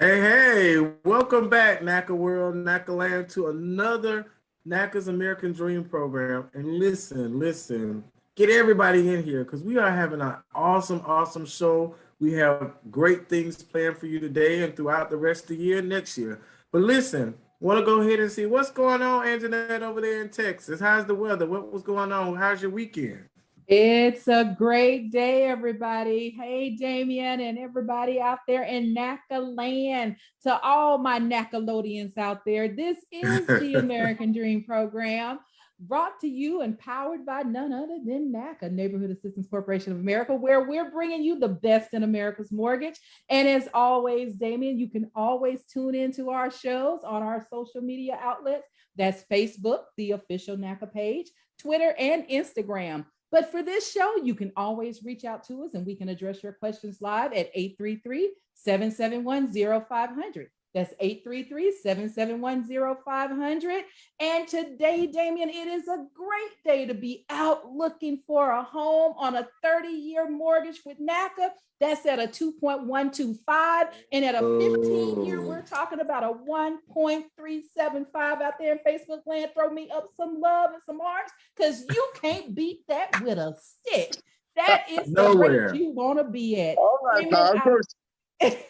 Hey, welcome back, NACA World, NACA Land, to another NACA's American Dream program. And listen, get everybody in here because we are having an awesome show. We have great things planned for you today and throughout the rest of the year, next year. But listen, want to go ahead and see what's going on, Anjanette, over there in Texas. How's the weather? What was going on? How's your weekend? It's a great day, everybody. Hey, Damien, and everybody out there in NACA land. To all my NACAlodians out there, this is the American Dream program, brought to you and powered by none other than NACA, Neighborhood Assistance Corporation of America, where we're bringing you the best in America's mortgage. And as always, Damien, you can always tune into our shows on our social media outlets. That's Facebook, the official NACA page, Twitter, and Instagram. But for this show, you can always reach out to us and we can address your questions live at 833-771-0500. That's 833-771-0500. And today, Damien, it is a great day to be out looking for a home on a 30-year mortgage with NACA. That's at a 2.125. And at a 15-year, we're talking about a 1.375 out there in Facebook land. Throw me up some love and some hearts because you can't beat that with a stick. That is the rate you want to be at. All right, Damien,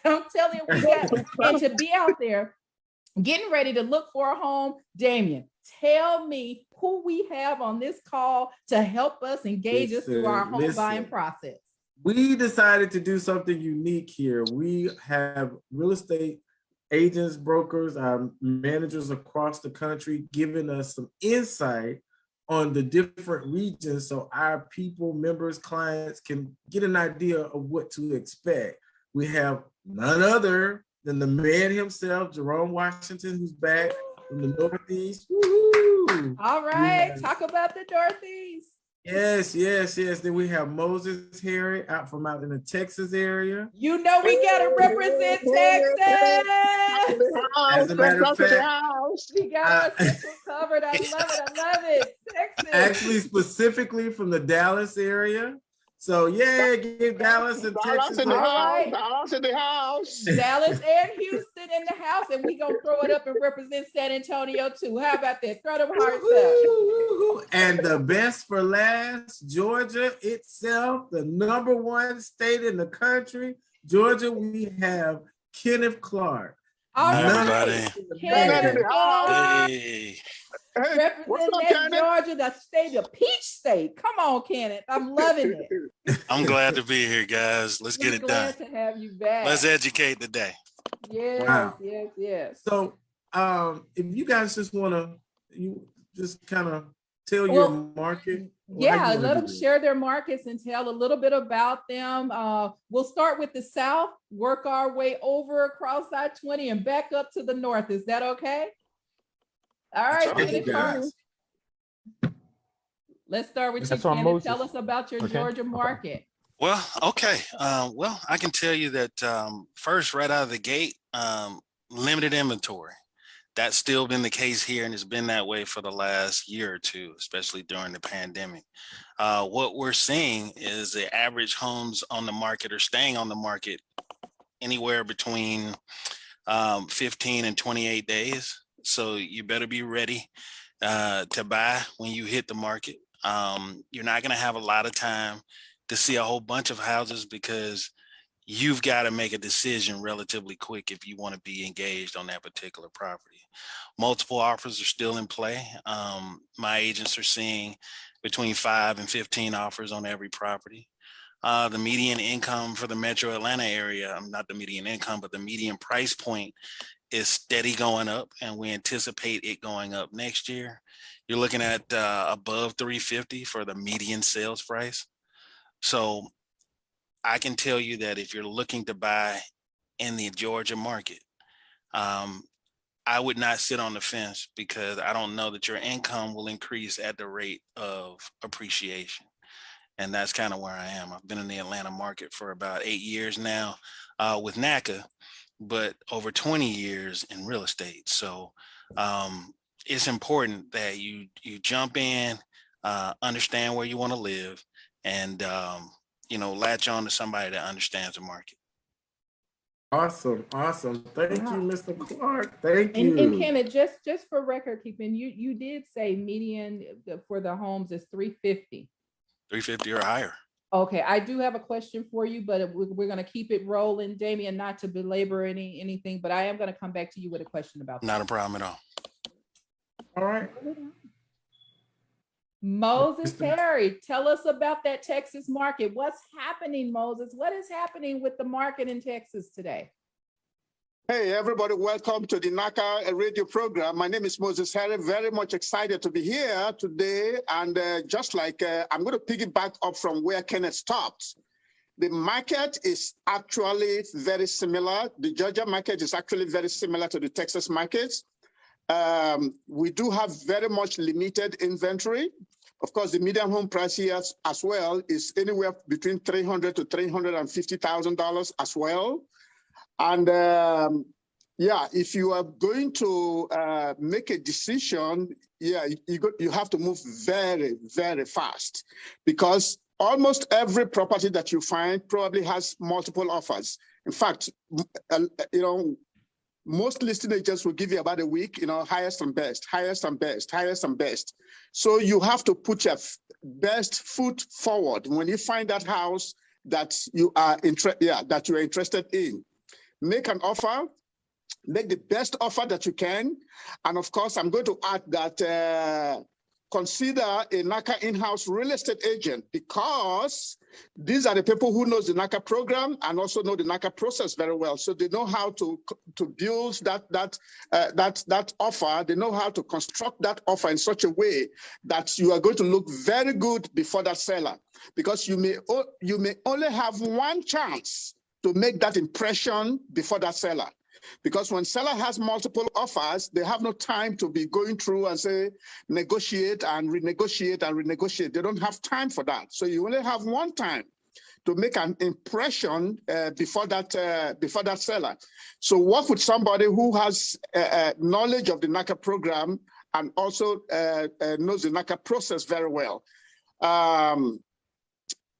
I'm telling you, and to be out there getting ready to look for a home, Damien, tell me who we have on this call to help us engage us through our home buying process. We decided to do something unique here. We have real estate agents, brokers, managers across the country giving us some insight on the different regions so our people, members, clients can get an idea of what to expect. We have none other than the man himself, Jerome Washington, who's back from the Northeast. Woo-hoo. All right, talk about the Northeast. Yes. Then we have Moses Harry out in the Texas area. You know we gotta represent Texas. As a matter of fact, we got us covered. I love it. Texas. Actually, specifically from the Dallas area. So yeah, give Dallas and Texas. Dallas in the house. Dallas and Houston in the house, and we gonna throw it up and represent San Antonio too. How about that? Throw them hearts up. And the best for last, Georgia itself, the #1 state in the country. Georgia, we have Kenneth Clark. All right, Kenneth Clark. Hey. Representing Georgia, the state, the peach state. Come on, Kenneth. I'm loving it. I'm glad to be here, guys. Let's get it done. Glad to have you back. Let's educate today. Yes, wow. yes. So, if you guys just want to, you just kind of tell your market. Yeah, let them share their markets and tell a little bit about them. We'll start with the South, work our way over across I-20 and back up to the North. Is that okay? All right, let's start with you, Kenneth. Tell us about your Georgia market. Well, okay. I can tell you that first, right out of the gate, limited inventory. That's still been the case here, and it's been that way for the last year or two, especially during the pandemic. What we're seeing is the average homes on the market are staying on the market anywhere between 15 and 28 days. So you better be ready to buy when you hit the market. You're not going to have a lot of time to see a whole bunch of houses because you've got to make a decision relatively quick if you want to be engaged on that particular property. Multiple offers are still in play. My agents are seeing between 5 and 15 offers on every property. The median income for the Metro Atlanta area, not the median income, but the median price point is steady going up, and we anticipate it going up next year. You're looking at above $350 for the median sales price. So I can tell you that if you're looking to buy in the Georgia market, I would not sit on the fence because I don't know that your income will increase at the rate of appreciation. And that's kind of where I am. I've been in the Atlanta market for about 8 years now with NACA, but over 20 years in real estate. So it's important that you jump in, understand where you want to live, and latch on to somebody that understands the market. Awesome. Thank you, Mr. Clark. Thank And you. Kenneth, just for record keeping, you did say median for the homes is 350. 350 or higher. Okay, I do have a question for you, but we're going to keep it rolling, Damian, not to belabor anything, but I am going to come back to you with a question about that. Not a problem at all. All right. Moses Perry, tell us about that Texas market. What's happening, Moses? What is happening with the market in Texas today? Hey, everybody, welcome to the NACA radio program. My name is Moses Harry. Very much excited to be here today. And just like I'm going to piggyback up from where Kenneth stopped. The market is actually very similar. The Georgia market is actually very similar to the Texas market. We do have very much limited inventory. Of course, the median home price here as well is anywhere between $300,000 to $350,000 as well. And yeah, if you are going to make a decision, yeah, you have to move very, very fast, because almost every property that you find probably has multiple offers. In fact, most listing agents will give you about a week, highest and best, highest and best, highest and best. So you have to put your best foot forward when you find that house that you are interested in. Make an offer, make the best offer that you can. And of course, I'm going to add that consider a NACA in-house real estate agent, because these are the people who knows the NACA program and also know the NACA process very well. So they know how to build that offer. They know how to construct that offer in such a way that you are going to look very good before that seller, because you may only have one chance to make that impression before that seller. Because when seller has multiple offers, they have no time to be going through and say, negotiate and renegotiate and renegotiate. They don't have time for that. So you only have one time to make an impression before that seller. So work with somebody who has knowledge of the NACA program and also knows the NACA process very well.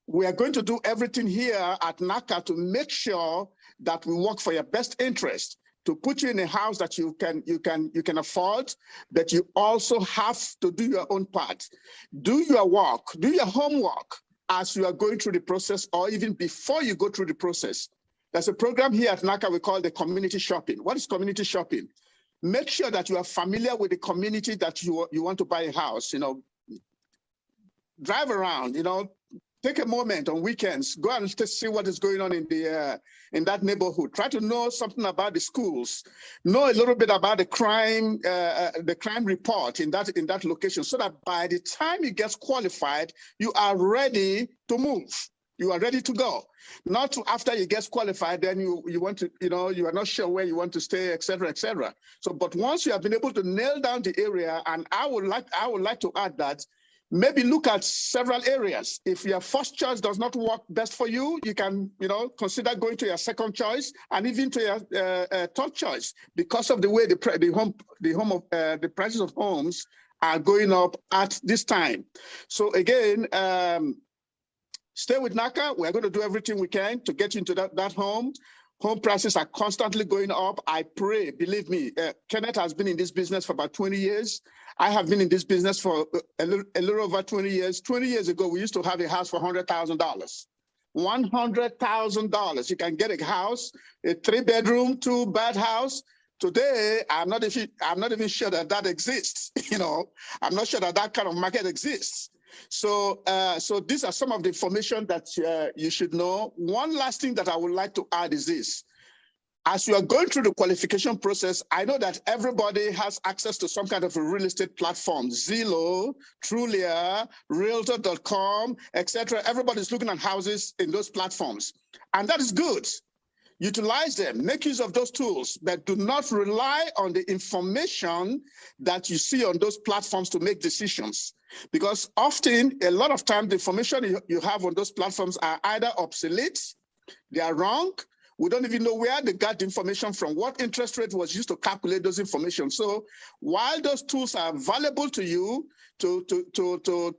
We are going to do everything here at NACA to make sure that we work for your best interest, to put you in a house that you can afford, but you also have to do your own part. Do your work, do your homework as you are going through the process, or even before you go through the process. There's a program here at NACA we call the community shopping. What is community shopping? Make sure that you are familiar with the community that you want to buy a house. Drive around, take a moment on weekends, go and see what is going on in that neighborhood. Try to know something about the schools, know a little bit about the crime report in that location, so that by the time you get qualified, you are ready to move. You are ready to go. Not after you get qualified, then you want to, you are not sure where you want to stay, et cetera, et cetera. So, but once you have been able to nail down the area, and I would like to add that, maybe look at several areas. If your first choice does not work best for you, you can, consider going to your second choice and even to your third choice, because of the way the prices of homes are going up at this time. So again, stay with NACA. We're going to do everything we can to get you into that home. Home prices are constantly going up. I pray, believe me, Kenneth has been in this business for about 20 years. I have been in this business for a little over 20 years. 20 years ago, we used to have a house for $100,000. $100,000. You can get a house, a 3-bedroom, 2-bath house. Today, I'm not even sure that exists. I'm not sure that kind of market exists. So these are some of the information that you should know. One last thing that I would like to add is this. As you are going through the qualification process, I know that everybody has access to some kind of a real estate platform, Zillow, Trulia, Realtor.com, etc. Everybody's looking at houses in those platforms, and that is good. Utilize them, make use of those tools, but do not rely on the information that you see on those platforms to make decisions. Because often, a lot of time, the information you have on those platforms are either obsolete, they are wrong, We don't even know where they got the information from, what interest rate was used to calculate those information. So while those tools are valuable to you to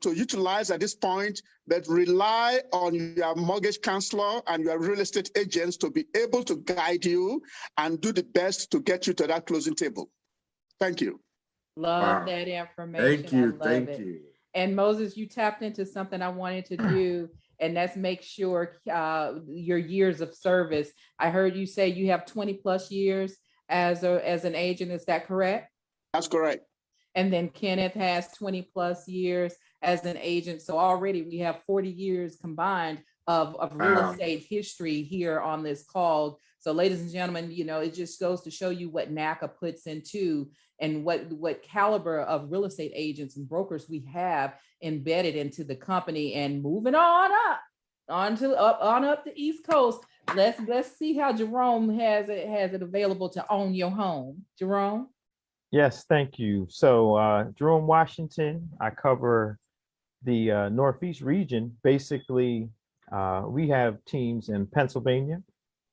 utilize at this point, but rely on your mortgage counselor and your real estate agents to be able to guide you and do the best to get you to that closing table. Thank you. Love that information. Thank you. I love Thank it. you. And Moses, you tapped into something I wanted to do, and that's make sure your years of service. I heard you say you have 20 plus years as an agent. Is that correct? That's correct. And then Kenneth has 20 plus years as an agent. So already we have 40 years combined of real estate history here on this call. So ladies and gentlemen, you know, it just goes to show you what NACA puts into and what caliber of real estate agents and brokers we have embedded into the company. And moving on up the East Coast. Let's see how Jerome has it available to own your home. Jerome? Yes, thank you. So Jerome Washington, I cover the Northeast region. Basically, we have teams in Pennsylvania,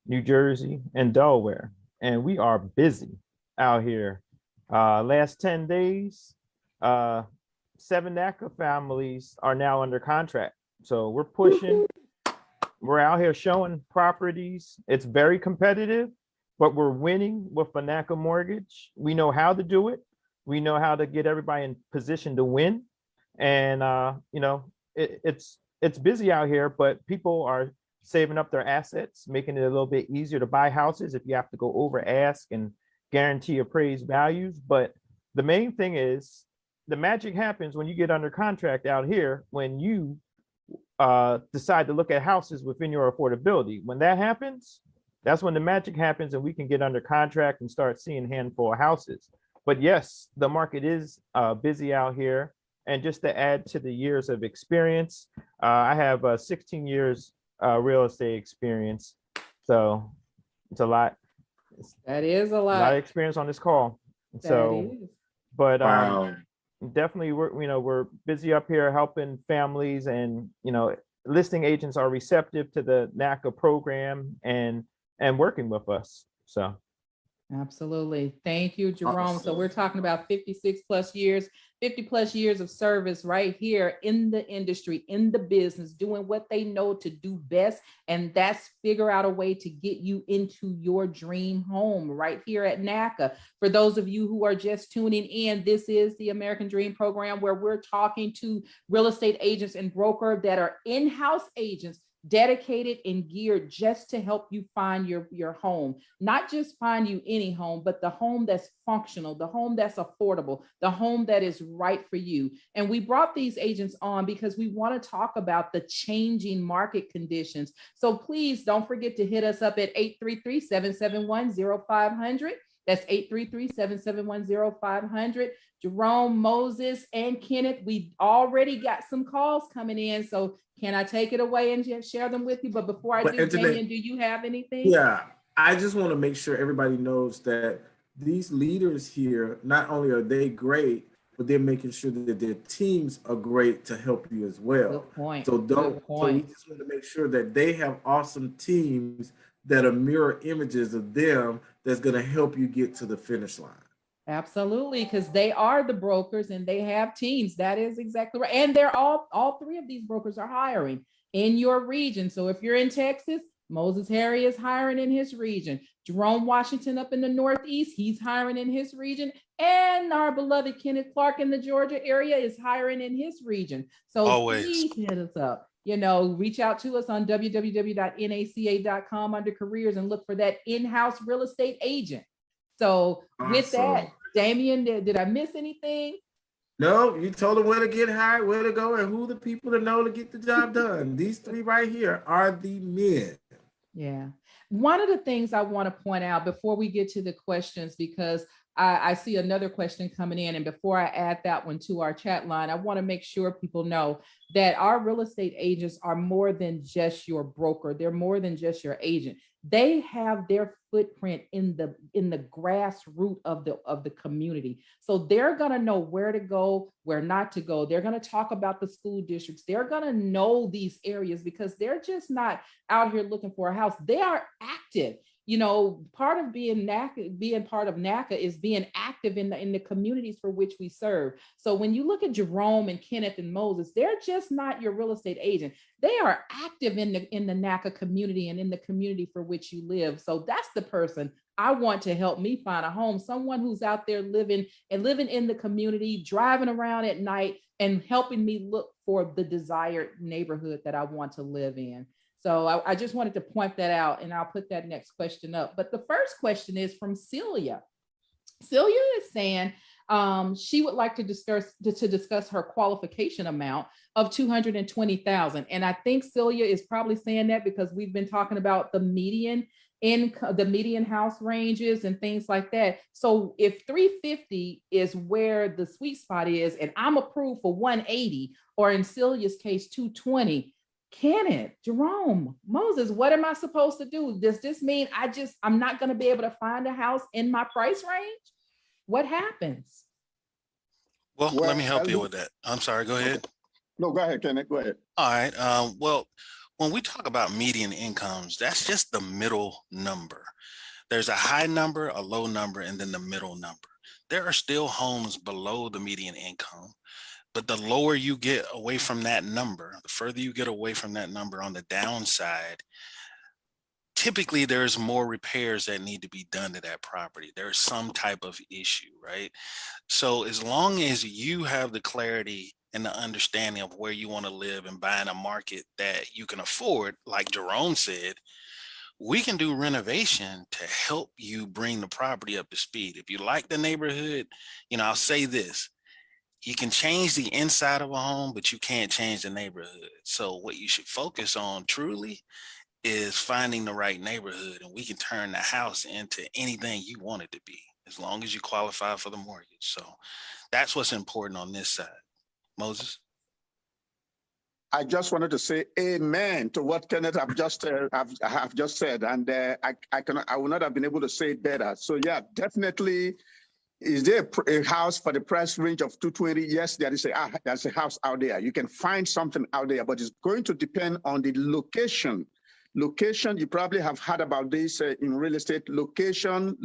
New Jersey, and Delaware, and we are busy out here. Last 10 days, 7 NACA families are now under contract. So we're pushing, we're out here showing properties. It's very competitive, but we're winning with a NACA mortgage. We know how to do it. We know how to get everybody in position to win. And, you know, it's busy out here, but people are saving up their assets, making it a little bit easier to buy houses if you have to go over ask and guarantee appraised values. But the main thing is the magic happens when you get under contract out here, when you decide to look at houses within your affordability. When that happens, that's when the magic happens and we can get under contract and start seeing a handful of houses. But yes, the market is busy out here. And just to add to the years of experience, I have 16 years real estate experience. So it's a lot. That is a A lot of experience on this call. So, but definitely we're busy up here helping families, and listing agents are receptive to the NACA program and working with us. So absolutely. Thank you, Jerome. Awesome. So we're talking about 50 plus years of service right here in the industry, in the business, doing what they know to do best. And that's figure out a way to get you into your dream home right here at NACA. For those of you who are just tuning in, this is the American Dream Program, where we're talking to real estate agents and broker that are in-house agents, dedicated and geared just to help you find your home. Not just find you any home, but the home that's functional, the home that's affordable, the home that is right for you. And we brought these agents on because we want to talk about the changing market conditions. So please don't forget to hit us up at 833-771-0500. That's 833-771-0500. Jerome, Moses, and Kenneth, we already got some calls coming in. So can I take it away and share them with you? But before I do, Damien, do you have anything? Yeah, I just want to make sure everybody knows that these leaders here, not only are they great, but they're making sure that their teams are great to help you as well. Good point. So we just want to make sure that they have awesome teams that are mirror images of them that's going to help you get to the finish line. Absolutely, because they are the brokers and they have teams. That is exactly right. And they're all three of these brokers are hiring in your region. So if you're in Texas, Moses Harry is hiring in his region. Jerome Washington up in the Northeast, he's hiring in his region. And our beloved Kenneth Clark in the Georgia area is hiring in his region. So please hit us up. Reach out to us on www.naca.com under careers and look for that in-house real estate agent. So with that, Damien, did I miss anything? No, you told them where to get hired, where to go, and who the people to know to get the job done. These three right here are the men. Yeah. One of the things I want to point out before we get to the questions, because I see another question coming in, and before I add that one to our chat line, I want to make sure people know that our real estate agents are more than just your broker. They're more than just your agent. they have their footprint in the grassroots of the community. So they're going to know where to go, where not to go. They're going to talk about the school districts. They're going to know these areas because they're just not out here looking for a house. They are active. You know, part of being part of NACA is being active in the communities for which we serve. So when you look at Jerome and Kenneth and Moses, they're just not your real estate agent. They are active in the NACA community and in the community for which you live. So that's the person I want to help me find a home, someone who's out there living in the community, driving around at night and helping me look for the desired neighborhood that I want to live in. So I just wanted to point that out, and I'll put that next question up. But the first question is from Celia. Celia is saying she would like to discuss her qualification amount of $220,000. And I think Celia is probably saying that because we've been talking about the median income, the median house ranges and things like that. So if 350 is where the sweet spot is, and I'm approved for 180, or in Celia's case, 220, Kenneth, Jerome, Moses, what am I supposed to do? Does this mean I'm not going to be able to find a house in my price range? What happens? Well, let me help you with that. I'm sorry, go ahead. No, go ahead, Kenneth, go ahead. All right. Well, when we talk about median incomes, that's just the middle number. There's a high number, a low number, and then the middle number. There are still homes below the median income. But the lower you get away from that number, the further you get away from that number on the downside, typically there's more repairs that need to be done to that property. There's some type of issue, right? So as long as you have the clarity and the understanding of where you want to live and buy in a market that you can afford, like Jerome said, we can do renovation to help you bring the property up to speed. If you like the neighborhood, I'll say this. You can change the inside of a home, but you can't change the neighborhood. So what you should focus on truly is finding the right neighborhood, and we can turn the house into anything you want it to be, as long as you qualify for the mortgage. So that's what's important on this side. Moses? I just wanted to say amen to what Kenneth have just said, and I would not have been able to say it better. So yeah, definitely. Is there a house for the price range of 220? Yes, there's a house out there. You can find something out there, but it's going to depend on the location. Location, you probably have heard about this in real estate. Location.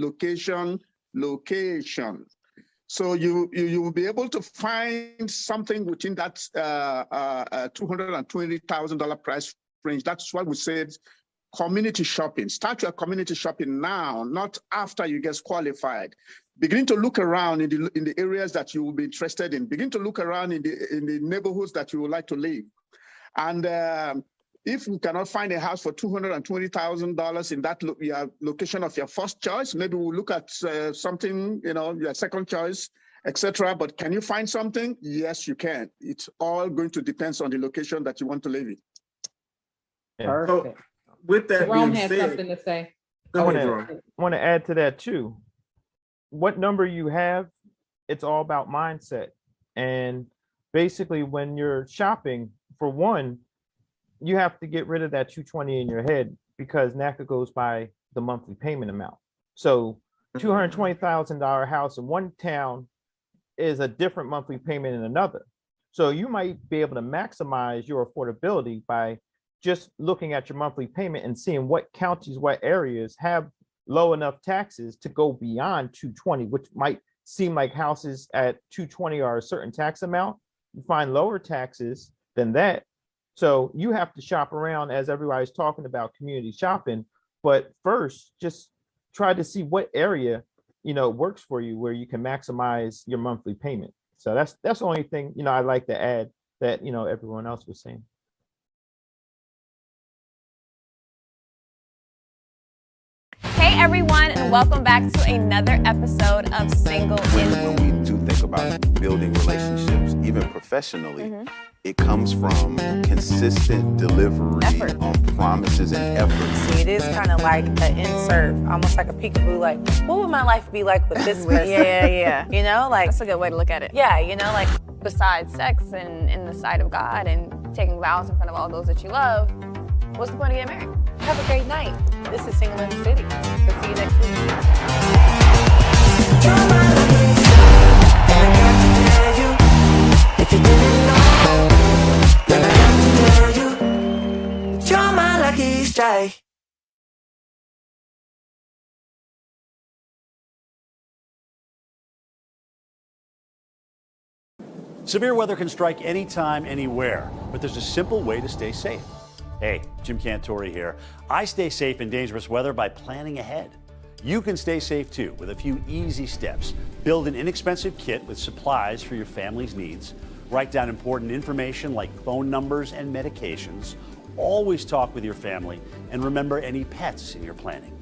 So you will be able to find something within that $220,000 price range. That's what we said. Community shopping. Start your community shopping now, not after you get qualified. Begin to look around in the areas that you will be interested in. Begin to look around in the neighborhoods that you would like to live. And if you cannot find a house for $220,000 in that location of your first choice, maybe we'll look at something, your second choice, etc. But can you find something? Yes, you can. It's all going to depend on the location that you want to live in. Yeah. Perfect. So, with that Jerome being has said, something to say. I want to add to that too. What number you have, it's all about mindset. And basically when you're shopping, for one, you have to get rid of that 220 in your head, because NACA goes by the monthly payment amount. So $220,000 house in one town is a different monthly payment in another. So you might be able to maximize your affordability by just looking at your monthly payment and seeing what counties, what areas have low enough taxes to go beyond 220, which might seem like houses at 220 are a certain tax amount. You find lower taxes than that. So you have to shop around, as everybody's talking about community shopping. But first, just try to see what area, works for you, where you can maximize your monthly payment. So that's the only thing, I'd like to add that, everyone else was saying. Hey everyone, and welcome back to another episode of Single in. When we do think about building relationships, even professionally, it comes from consistent delivery on promises and efforts. It is kind of like an insert, almost like a peekaboo, like, what would my life be like with this person? Yeah. That's a good way to look at it. Yeah, besides sex and in the sight of God and taking vows in front of all those that you love, What's the point of getting married? Have a great night. This is Single in the City. We'll see you next week. If you didn't know, then I have to tell you, you're my lucky strike. Severe weather can strike anytime, anywhere, but there's a simple way to stay safe. Hey, Jim Cantore here. I stay safe in dangerous weather by planning ahead. You can stay safe too with a few easy steps. Build an inexpensive kit with supplies for your family's needs. Write down important information like phone numbers and medications. Always talk with your family and remember any pets in your planning.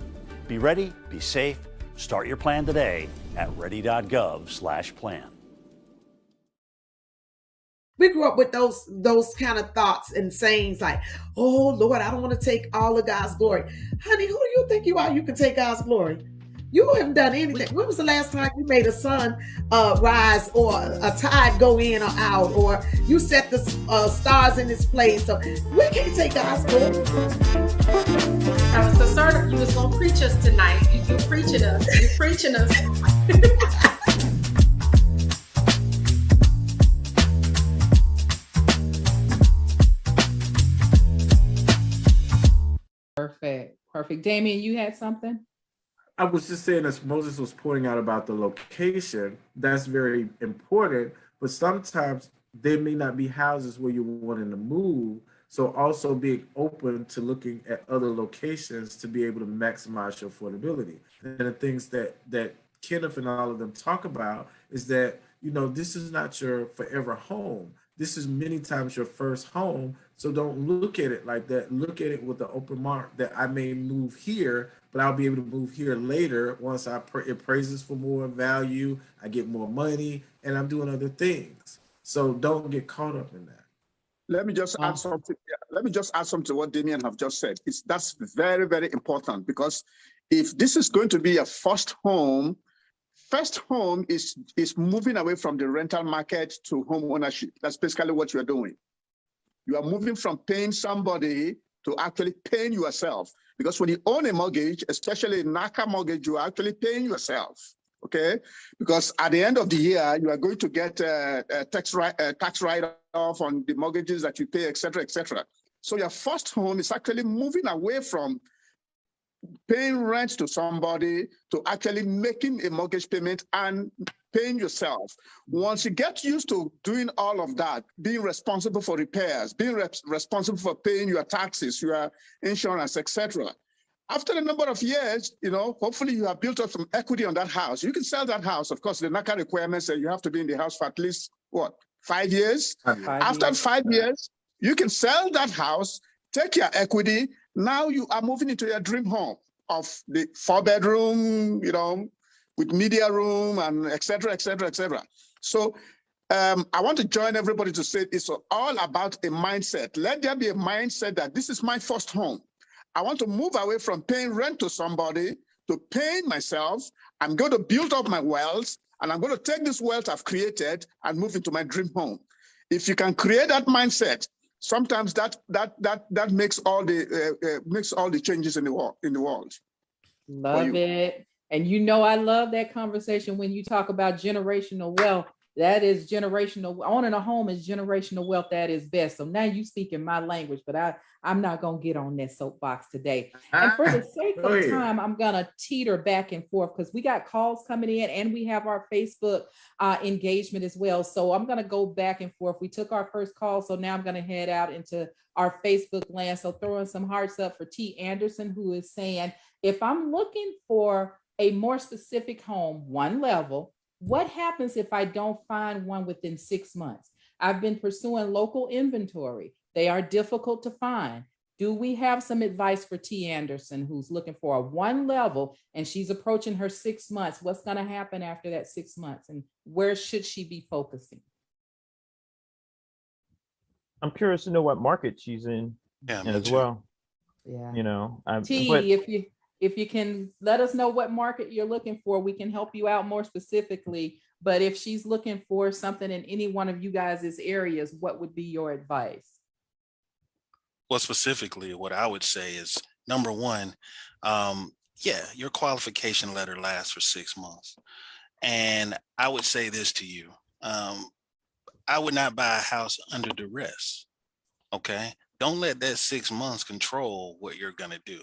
Be ready, be safe. Start your plan today at ready.gov/plan. We grew up with those kind of thoughts and sayings like, oh, Lord, I don't want to take all of God's glory. Honey, who do you think you are? You can take God's glory. You haven't done anything. When was the last time you made a sun rise or a tide go in or out, or you set the stars in its place? So we can't take God's glory. I was concerned you was going to preach us tonight. You preaching us. You preaching us. Perfect. Damien, you had something? I was just saying, as Moses was pointing out about the location, that's very important, but sometimes there may not be houses where you're wanting to move. So also being open to looking at other locations to be able to maximize your affordability. And the things that Kenneth and all of them talk about is that, this is not your forever home. This is many times your first home. So don't look at it like that. Look at it with the open mark that I may move here, but I'll be able to move here later once it praises for more value, I get more money, and I'm doing other things. So don't get caught up in that. Let me just add something. Let me just add something to what Damien have just said. That's very, very important, because if this is going to be a first home is moving away from the rental market to home ownership. That's basically what you are doing. You are moving from paying somebody to actually paying yourself. Because when you own a mortgage, especially a NACA mortgage, you are actually paying yourself. Okay? Because at the end of the year, you are going to get a tax write-off on the mortgages that you pay, et cetera, et cetera. So your first home is actually moving away from paying rent to somebody to actually making a mortgage payment and paying yourself. Once you get used to doing all of that, being responsible for repairs, being responsible for paying your taxes, your insurance, etc. After a number of years, hopefully you have built up some equity on that house. You can sell that house. Of course, the NACA requirements say you have to be in the house for at least, 5 years? After 5 years, you can sell that house, take your equity. Now you are moving into your dream home of the 4-bedroom, with media room and et cetera, et cetera, et cetera. So I want to join everybody to say it's all about a mindset. Let there be a mindset that this is my first home. I want to move away from paying rent to somebody to paying myself. I'm going to build up my wealth, and I'm going to take this wealth I've created and move into my dream home. If you can create that mindset, sometimes that makes all the changes in the world. Love it. And I love that conversation when you talk about generational wealth. That is generational. Owning a home is generational wealth. That is best. So now you speak in my language, but I'm not going to get on that soapbox today. And for the sake of time, I'm going to teeter back and forth because we got calls coming in and we have our Facebook engagement as well. So I'm going to go back and forth. We took our first call. So now I'm going to head out into our Facebook land. So throwing some hearts up for T. Anderson, who is saying, if I'm looking for a more specific home, one level, what happens if I don't find one within 6 months? I've been pursuing local inventory. They are difficult to find. Do we have some advice for T. Anderson, who's looking for a one level and she's approaching her 6 months? What's going to happen after that 6 months, and where should she be focusing? I'm curious to know what market she's in as well. Yeah. T, if you can let us know what market you're looking for, we can help you out more specifically. But if she's looking for something in any one of you guys' areas, what would be your advice? Well, specifically, what I would say is number one, your qualification letter lasts for 6 months. And I would say this to you. I would not buy a house under duress. Okay. Don't let that 6 months control what you're going to do.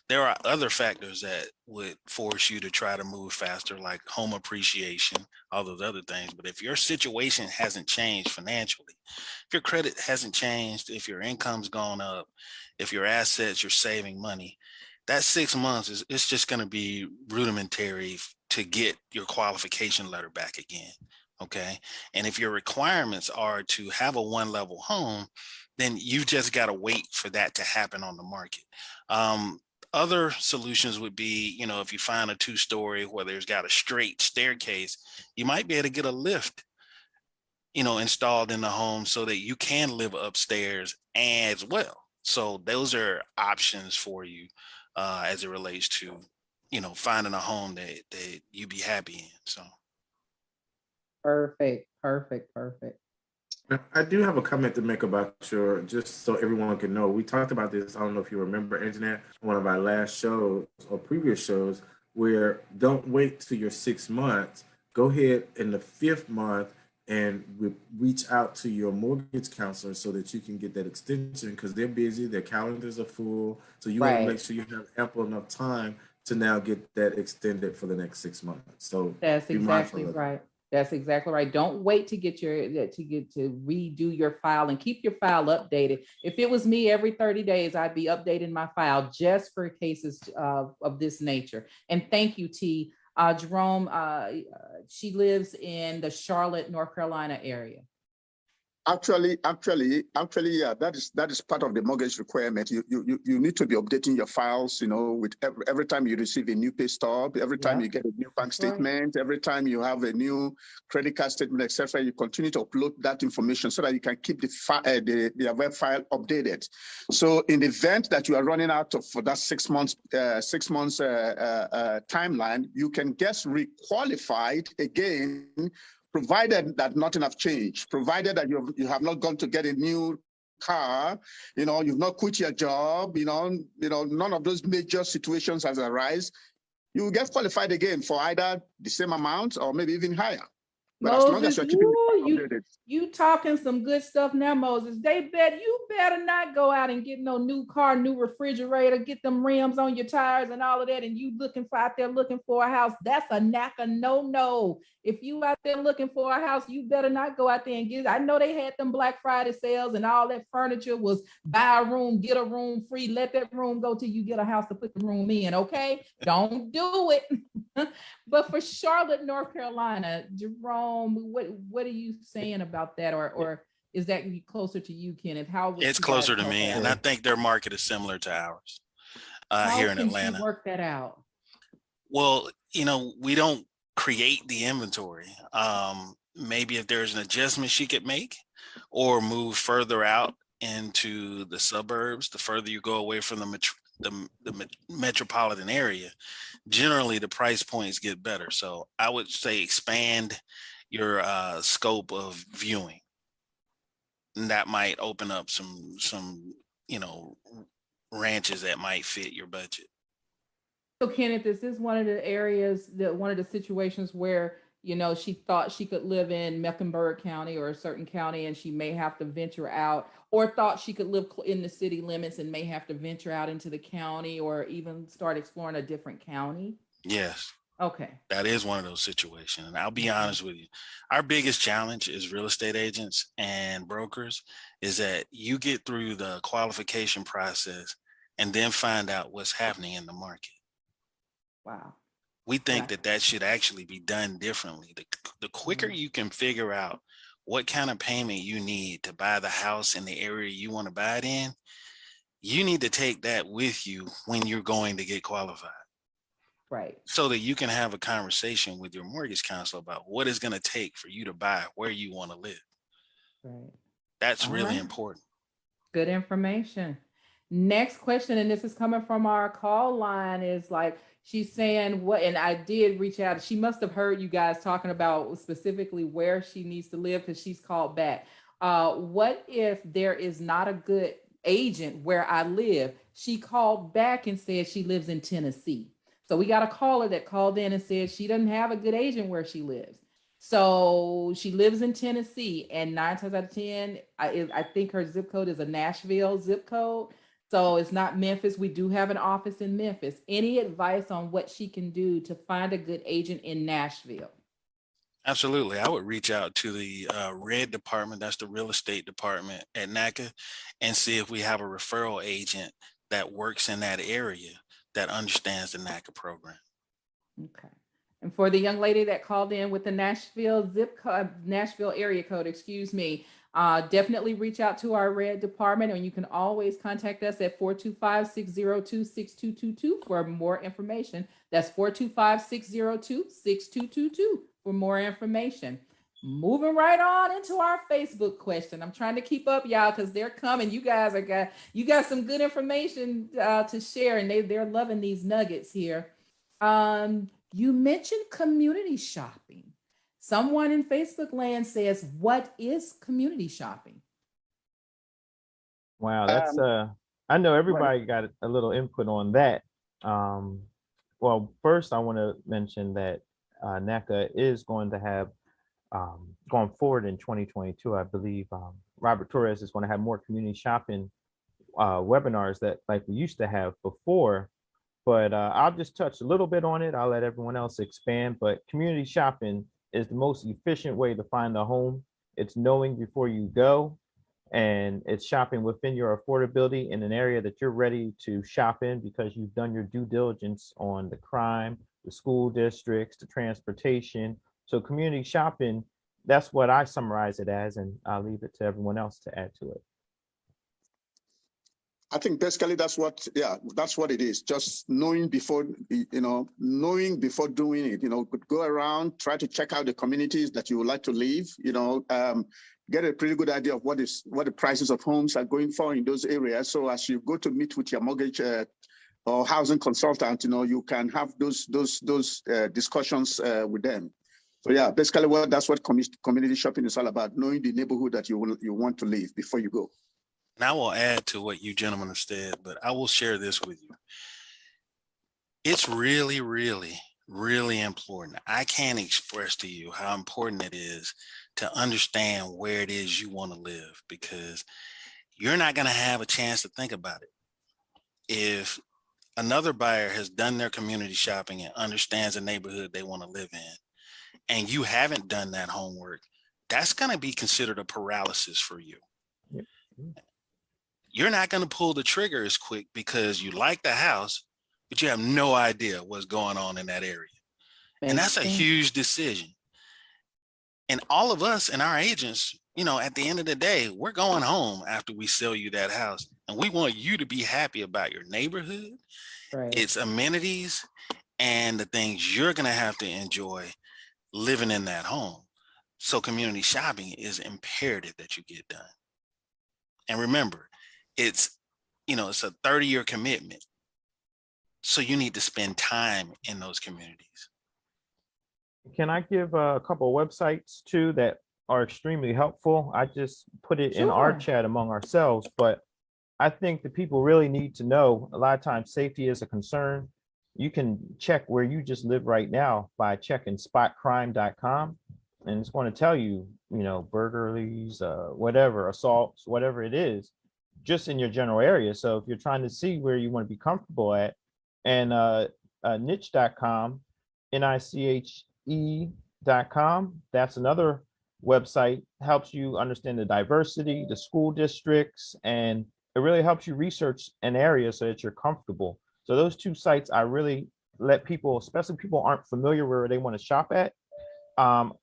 There are other factors that would force you to try to move faster, like home appreciation, all those other things. But if your situation hasn't changed financially, if your credit hasn't changed, if your income's gone up, if your assets, you're saving money, that 6 months it's just going to be rudimentary to get your qualification letter back again. Okay. And if your requirements are to have a one-level home, then you just got to wait for that to happen on the market. Other solutions would be, if you find a 2-story where there's got a straight staircase, you might be able to get a lift, installed in the home so that you can live upstairs as well. So those are options for you as it relates to, finding a home that you be happy in. So. Perfect. I do have a comment to make about just so everyone can know. We talked about this, I don't know if you remember, Internet, one of our last shows or previous shows, where don't wait till your 6 months. Go ahead in the 5th month and reach out to your mortgage counselor so that you can get that extension, because they're busy, their calendars are full. So you want to make sure you have ample enough time to now get that extended for the next 6 months. So that's exactly right. That's exactly right. Don't wait to get to redo your file, and keep your file updated. If it was me, every 30 days, I'd be updating my file just for cases of this nature. And thank you, T. Jerome, she lives in the Charlotte, North Carolina area. Actually, yeah, that is part of the mortgage requirement. You need to be updating your files, with every time you receive a new pay stub, every time you get a new bank statement, every time you have a new credit card statement, etc. You continue to upload that information so that you can keep the web file updated. So in the event that you are running out for that 6 months timeline, you can get requalified again, provided that nothing have changed, provided that you have not gone to get a new car, you've not quit your job, none of those major situations has arisen, you will get qualified again for either the same amount or maybe even higher. But Moses, as long as you're keeping you talking some good stuff now, Moses. You better not go out and get no new car, new refrigerator, get them rims on your tires and all of that, and you out there looking for a house. That's a NACA no. If you out there looking for a house, you better not go out there and get it. I know they had them Black Friday sales and all that furniture was buy a room, get a room free. Let that room go till you get a house to put the room in, okay? Don't do it. But for Charlotte, North Carolina, Jerome, what are you saying about that? Or is that closer to you, Kenneth? It's closer to me, and I think their market is similar to ours here in Atlanta. How can work that out? Well, we don't create the inventory. Maybe if there's an adjustment she could make, or move further out into the suburbs, the further you go away from the metropolitan area, generally the price points get better. So I would say expand your scope of viewing. And that might open up some ranches that might fit your budget. So Kenneth, is this one of the areas one of the situations where, she thought she could live in Mecklenburg County or a certain county and she may have to venture out, or thought she could live in the city limits and may have to venture out into the county or even start exploring a different county? Yes. Okay. That is one of those situations. And I'll be honest with you. Our biggest challenge as real estate agents and brokers is that you get through the qualification process and then find out what's happening in the market. Wow. We think that should actually be done differently. The quicker you can figure out what kind of payment you need to buy the house in the area you want to buy it in, you need to take that with you when you're going to get qualified. Right. So that you can have a conversation with your mortgage counselor about what it's going to take for you to buy where you want to live. Right. That's really important. Good information. Next question, and this is coming from our call line, is like, she's saying and I did reach out. She must have heard you guys talking about specifically where she needs to live, because she's called back. What if there is not a good agent where I live. She called back and said she lives in Tennessee. So we got a caller that called in and said she doesn't have a good agent where she lives. So she lives in Tennessee, and 9 times out of 10, I think her zip code is a Nashville zip code. So it's not Memphis. We do have an office in Memphis. Any advice on what she can do to find a good agent in Nashville? Absolutely. I would reach out to the red department, that's the real estate department at NACA, and see if we have a referral agent that works in that area that understands the NACA program. Okay. And for the young lady that called in with the Nashville zip code, Nashville area code, excuse me, definitely reach out to our red department, and you can always contact us at 425-602-6222 for more information. That's 425-602-6222 for more information. Moving right on into our Facebook question. I'm trying to keep up, y'all, because they're coming. You got some good information to share, and they're loving these nuggets here. You mentioned community shopping. Someone in Facebook land says, what is community shopping? Wow, that's I know everybody got a little input on that. Well, first I want to mention that NACA is going to have going forward in 2022, I believe Robert Torres is going to have more community shopping webinars that like we used to have before. But I'll just touch a little bit on it. I'll let everyone else expand. But community shopping is the most efficient way to find a home. It's knowing before you go, and it's shopping within your affordability in an area that you're ready to shop in because you've done your due diligence on the crime, the school districts, the transportation. So community shopping, that's what I summarize it as, and I'll leave it to everyone else to add to it. I think basically that's what it is. Just knowing before, knowing before doing it, go around, try to check out the communities that you would like to live, get a pretty good idea of what the prices of homes are going for in those areas. So as you go to meet with your mortgage or housing consultant, you can have those discussions with them. So yeah, basically that's what community shopping is all about, knowing the neighborhood that you want to live before you go. And I will add to what you gentlemen have said, but I will share this with you. It's really, really, really important. I can't express to you how important it is to understand where it is you want to live, because you're not going to have a chance to think about it. If another buyer has done their community shopping and understands the neighborhood they want to live in, and you haven't done that homework, that's going to be considered a paralysis for you. Yep. You're not going to pull the trigger as quick because you like the house, but you have no idea what's going on in that area. And that's a huge decision. And all of us and our agents, at the end of the day, we're going home after we sell you that house. And we want you to be happy about your neighborhood, its amenities, and the things you're going to have to enjoy living in that home. So community shopping is imperative that you get done. And remember, it's a 30-year commitment. So you need to spend time in those communities. Can I give a couple of websites too that are extremely helpful? I just put it in our chat among ourselves, but I think the people really need to know a lot of times safety is a concern. You can check where you just live right now by checking spotcrime.com, and it's going to tell you, burglaries, whatever, assaults, whatever it is, just in your general area. So if you're trying to see where you want to be comfortable at, and niche.com, NICHE.com, that's another website, helps you understand the diversity, the school districts, and it really helps you research an area so that you're comfortable. So those two sites, I really let people, especially people aren't familiar where they want to shop at, and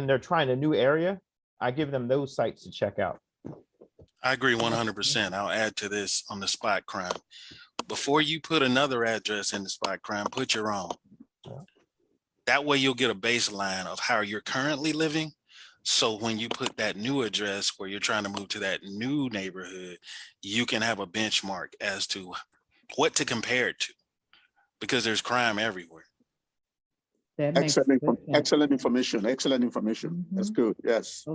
they're trying a new area, I give them those sites to check out. I agree 100%. I'll add to this on the spot crime. Before you put another address in the spot crime, put your own. That way you'll get a baseline of how you're currently living. So when you put that new address where you're trying to move to that new neighborhood, you can have a benchmark as to what to compare it to, because there's crime everywhere. Excellent information. Excellent information. That's good. Yes.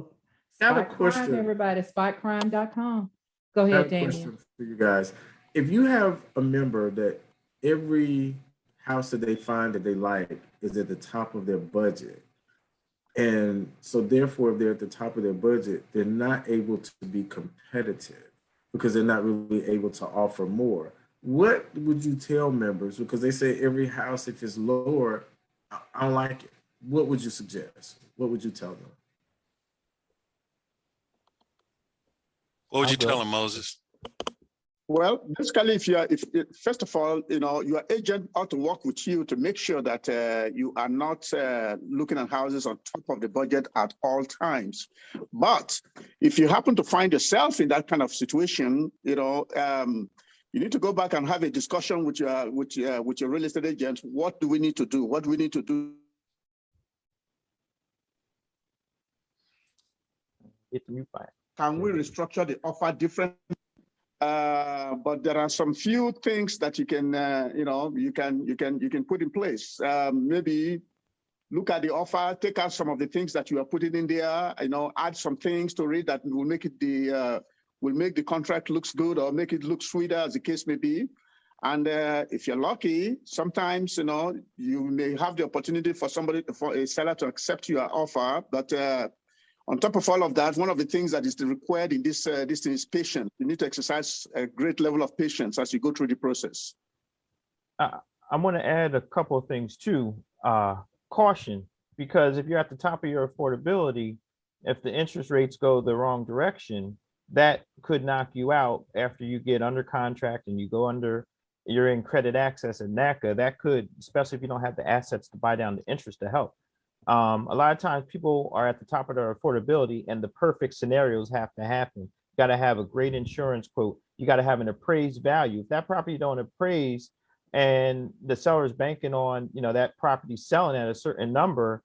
I have a question. Everybody, spotcrime.com. Go I have ahead, a Damien. question for you guys. If you have a member that every house that they find that they like is at the top of their budget, and so therefore if they're at the top of their budget, they're not able to be competitive because they're not really able to offer more. What would you tell members? Because they say every house, if it's lower, I don't like it. What would you suggest? What would you tell them? What would I'll you tell go. them, Moses? Well, basically, if first of all, your agent ought to work with you to make sure that you are not looking at houses on top of the budget at all times. But if you happen to find yourself in that kind of situation, you need to go back and have a discussion with your real estate agent. What do we need to do? What do we need to do? Get the mute back. Can we restructure the offer different? But there are some few things that you can put in place. Maybe look at the offer, take out some of the things that you are putting in there. Add some things to it that will make it will make the contract looks good or make it look sweeter, as the case may be. And if you're lucky, sometimes you may have the opportunity for a seller to accept your offer, but on top of all of that, one of the things that is required in this thing is patience. You need to exercise a great level of patience as you go through the process. I want to add a couple of things too. Caution, because if you're at the top of your affordability, if the interest rates go the wrong direction, that could knock you out after you get under contract and you're in credit access at NACA. That could, especially if you don't have the assets to buy down the interest to help. A lot of times people are at the top of their affordability and the perfect scenarios have to happen. You got to have a great insurance quote. You got to have an appraised value. If that property don't appraise and the seller is banking on, that property selling at a certain number,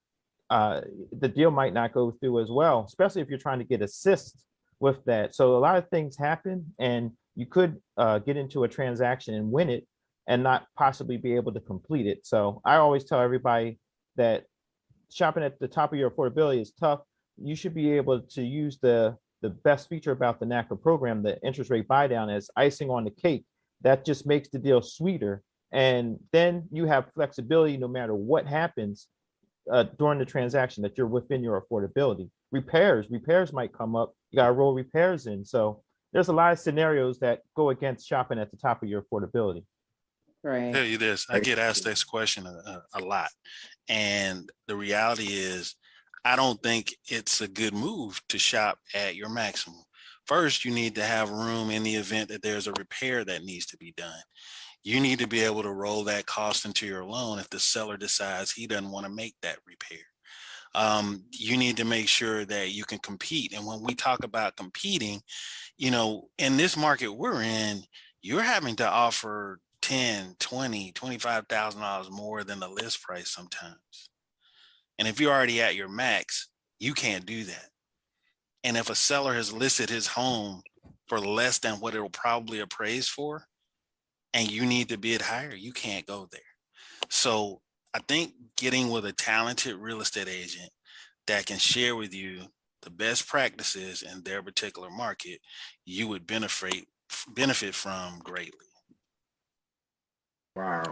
the deal might not go through as well, especially if you're trying to get assist with that. So a lot of things happen and you could get into a transaction and win it and not possibly be able to complete it. So I always tell everybody that shopping at the top of your affordability is tough. You should be able to use the best feature about the NACA program, the interest rate buy down, as icing on the cake. That just makes the deal sweeter. And then you have flexibility no matter what happens during the transaction, that you're within your affordability. Repairs might come up. You got to roll repairs in. So there's a lot of scenarios that go against shopping at the top of your affordability. Right. Tell you this, I get asked this question a lot. And the reality is, I don't think it's a good move to shop at your maximum. First, you need to have room in the event that there's a repair that needs to be done. You need to be able to roll that cost into your loan if the seller decides he doesn't want to make that repair. You need to make sure that you can compete. And when we talk about competing, in this market we're in, you're having to offer $10,000, $20,000, $25,000 more than the list price sometimes. And if you're already at your max, you can't do that. And if a seller has listed his home for less than what it'll probably appraise for, and you need to bid higher, you can't go there. So I think getting with a talented real estate agent that can share with you the best practices in their particular market, you would benefit from greatly. Wow.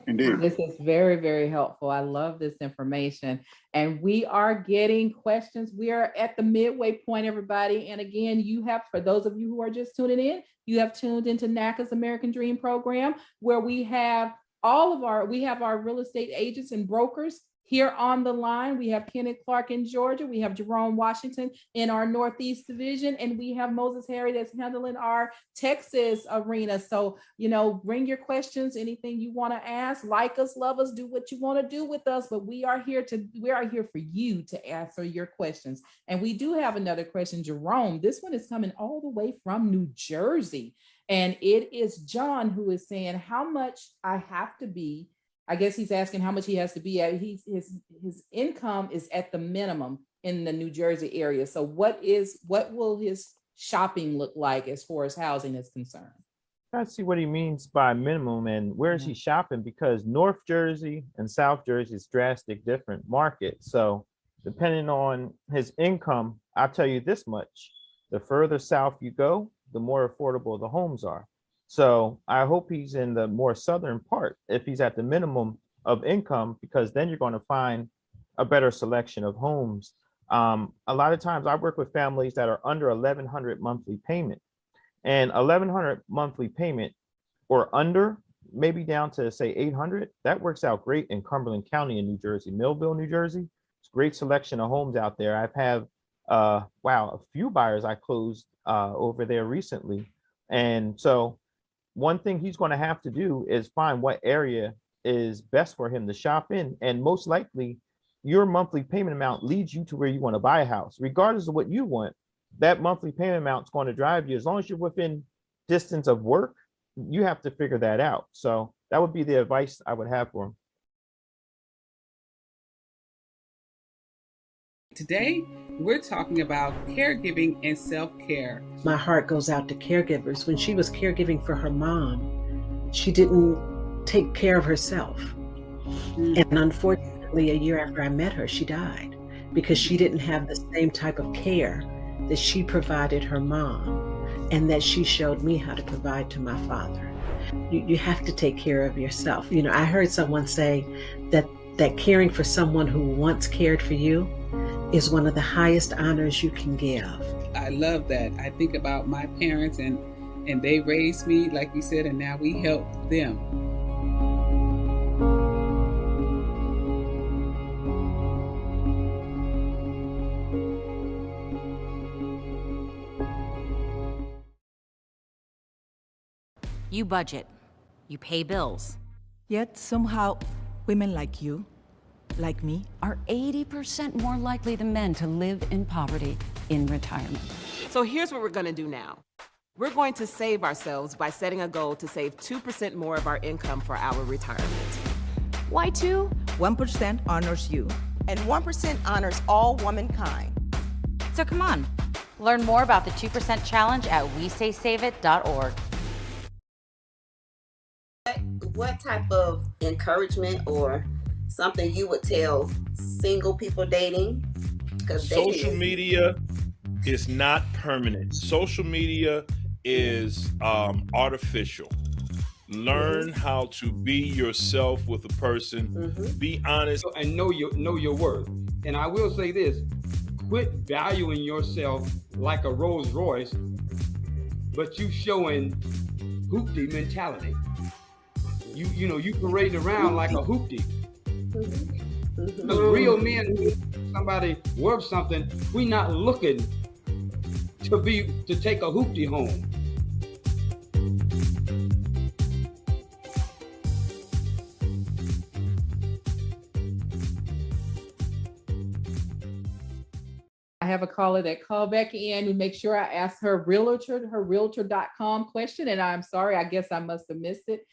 Indeed. This is very, very helpful. I love this information. And we are getting questions. We are at the midway point, everybody. And again, for those of you who are just tuning in, you have tuned into NACA's American Dream program, where we have our real estate agents and brokers here on the line. We have Kenneth Clark in Georgia. We have Jerome Washington in our Northeast division, and we have Moses Harry that's handling our Texas arena. So, bring your questions, anything you want to ask, like us, love us, do what you want to do with us. But we are here for you to answer your questions. And we do have another question, Jerome. This one is coming all the way from New Jersey. And it is John who is saying how much I have to be. I guess he's asking how much he has to be at. His income is at the minimum in the New Jersey area. So what will his shopping look like as far as housing is concerned? I see what he means by minimum and where is he shopping, because North Jersey and South Jersey is drastic different markets. So depending on his income, I'll tell you this much: the further south you go, the more affordable the homes are. So I hope he's in the more southern part if he's at the minimum of income, because then you're going to find a better selection of homes. A lot of times I work with families that are under 1,100 monthly payment, and 1,100 monthly payment or under, maybe down to say 800. That works out great in Cumberland County in New Jersey, Millville, New Jersey. It's a great selection of homes out there. I've had a few buyers I closed over there recently. And so one thing he's going to have to do is find what area is best for him to shop in. And most likely your monthly payment amount leads you to where you want to buy a house. Regardless of what you want, that monthly payment amount is going to drive you. As long as you're within distance of work, you have to figure that out. So that would be the advice I would have for him. Today, we're talking about caregiving and self-care. My heart goes out to caregivers. When she was caregiving for her mom, she didn't take care of herself. And unfortunately, a year after I met her, she died because she didn't have the same type of care that she provided her mom and that she showed me how to provide to my father. You have to take care of yourself. You know, I heard someone say that caring for someone who once cared for you is one of the highest honors you can give. I love that. I think about my parents and they raised me, like you said, and now we help them. You budget, you pay bills. Yet somehow women like you, like me, are 80% more likely than men to live in poverty in retirement. So here's what we're gonna do now. We're going to save ourselves by setting a goal to save 2% more of our income for our retirement. Why 2? 1% honors you. And 1% honors all womankind. So come on, learn more about the 2% challenge at WeSaySaveIt.org. What type of encouragement or something you would tell single people dating? Social media is not permanent. Social media is artificial. Learn how to be yourself with a person. Be honest and know your worth. And I will say this: quit valuing yourself like a Rolls Royce, but you showing hoopty mentality. You parade around like a hoopty. Because real men, somebody worth something, we not looking to take a hoopty home. I have a caller that called back in and make sure I asked her realtor.com question. And I'm sorry, I guess I must have missed it.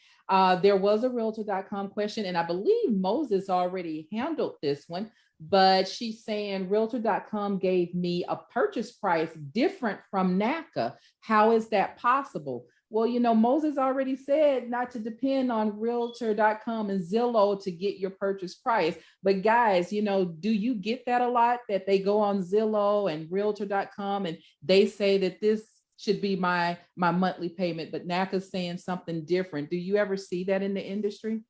There was a realtor.com question, and I believe Moses already handled this one, but she's saying realtor.com gave me a purchase price different from NACA. How is that possible? Well, Moses already said not to depend on realtor.com and Zillow to get your purchase price. But guys, do you get that a lot, that they go on Zillow and realtor.com and they say that this should be my monthly payment, but NACA's saying something different? Do you ever see that in the industry?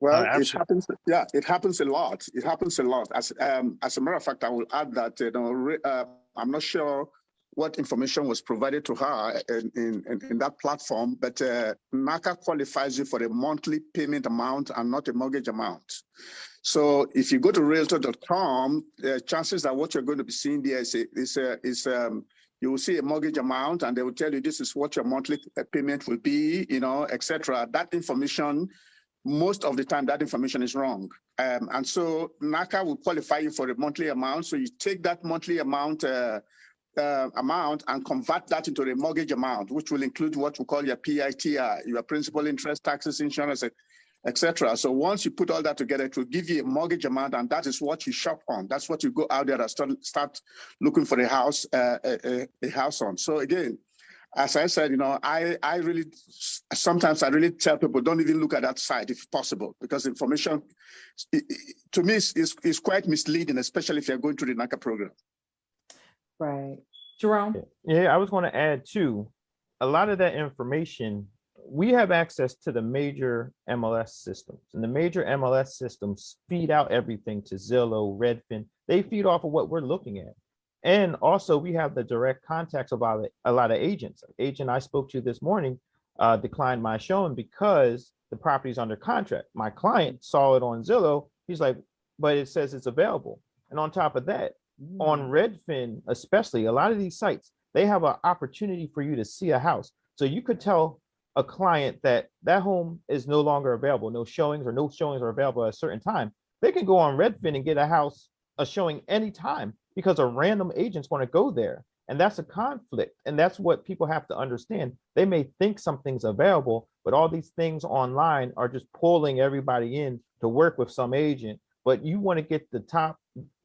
Well, it happens. Yeah, it happens a lot. It happens a lot. As a matter of fact, I will add that I'm not sure what information was provided to her in that platform, but NACA qualifies you for a monthly payment amount and not a mortgage amount. So if you go to realtor.com, chances are what you're going to be seeing there is you will see a mortgage amount, and they will tell you this is what your monthly payment will be, etc. That information, most of the time, that information is wrong. And so NACA will qualify you for a monthly amount. So you take that monthly amount and convert that into a mortgage amount, which will include what we call your PITI, your principal, interest, taxes, insurance, etc. So once you put all that together, it will give you a mortgage amount, and that is what you shop on. That's what you go out there and start looking for a house on. So again, as I said, I really sometimes tell people don't even look at that site if possible, because information to me is quite misleading, especially if you're going through the NACA program. Right. Jerome? Yeah, I was going to add too, a lot of that information, we have access to the major MLS systems, and the major MLS systems feed out everything to Zillow, Redfin. They feed off of what we're looking at. And also we have the direct contacts of a lot of agents. An agent I spoke to this morning declined my showing because the property's under contract. My client saw it on Zillow. He's like, but it says it's available. And on top of that, on Redfin, especially, a lot of these sites, they have an opportunity for you to see a house. So you could tell a client that that home is no longer available, no showings are available at a certain time. They can go on Redfin and get a showing anytime because a random agent's want to go there. And that's a conflict. And that's what people have to understand. They may think something's available, but all these things online are just pulling everybody in to work with some agent. But you want to get the top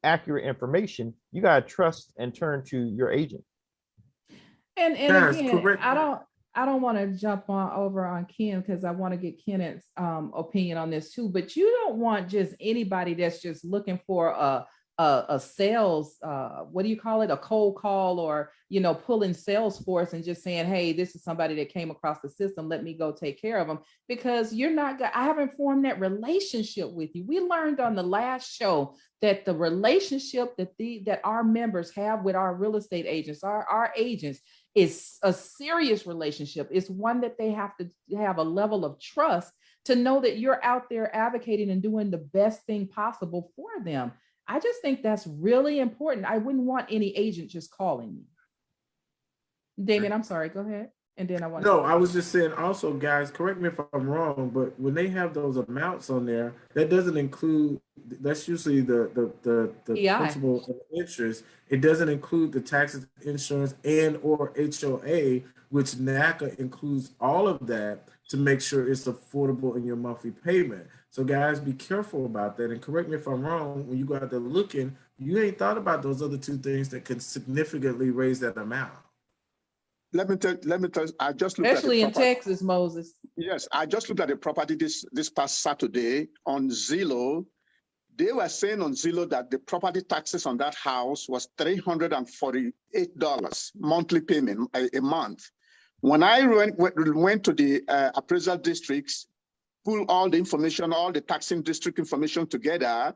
accurate information, you got to trust and turn to your agent. And again, I don't want to jump over on Ken because I want to get Kenneth's opinion on this too. But you don't want just anybody that's just looking for a sales, what do you call it? A cold call, or, pulling Salesforce and just saying, hey, this is somebody that came across the system. Let me go take care of them, because I haven't formed that relationship with you. We learned on the last show that the relationship that our members have with our real estate agents, our agents, is a serious relationship. It's one that they have to have a level of trust to know that you're out there advocating and doing the best thing possible for them. I just think that's really important. I wouldn't want any agent just calling me. Damien, I'm sorry, go ahead. And then I was just saying also, guys, correct me if I'm wrong, but when they have those amounts on there, that doesn't include, that's usually the principal and interest. It doesn't include the taxes, insurance, and or HOA, which NACA includes all of that to make sure it's affordable in your monthly payment. So guys, be careful about that. And correct me if I'm wrong, when you go out there looking, you ain't thought about those other two things that can significantly raise that amount. Let me tell you, I just looked especially at in Texas, Moses. Yes, I just looked at the property this past Saturday on Zillow. They were saying on Zillow that the property taxes on that house was $348 monthly payment a month. When I went to the appraisal districts, pull all the information, all the taxing district information together,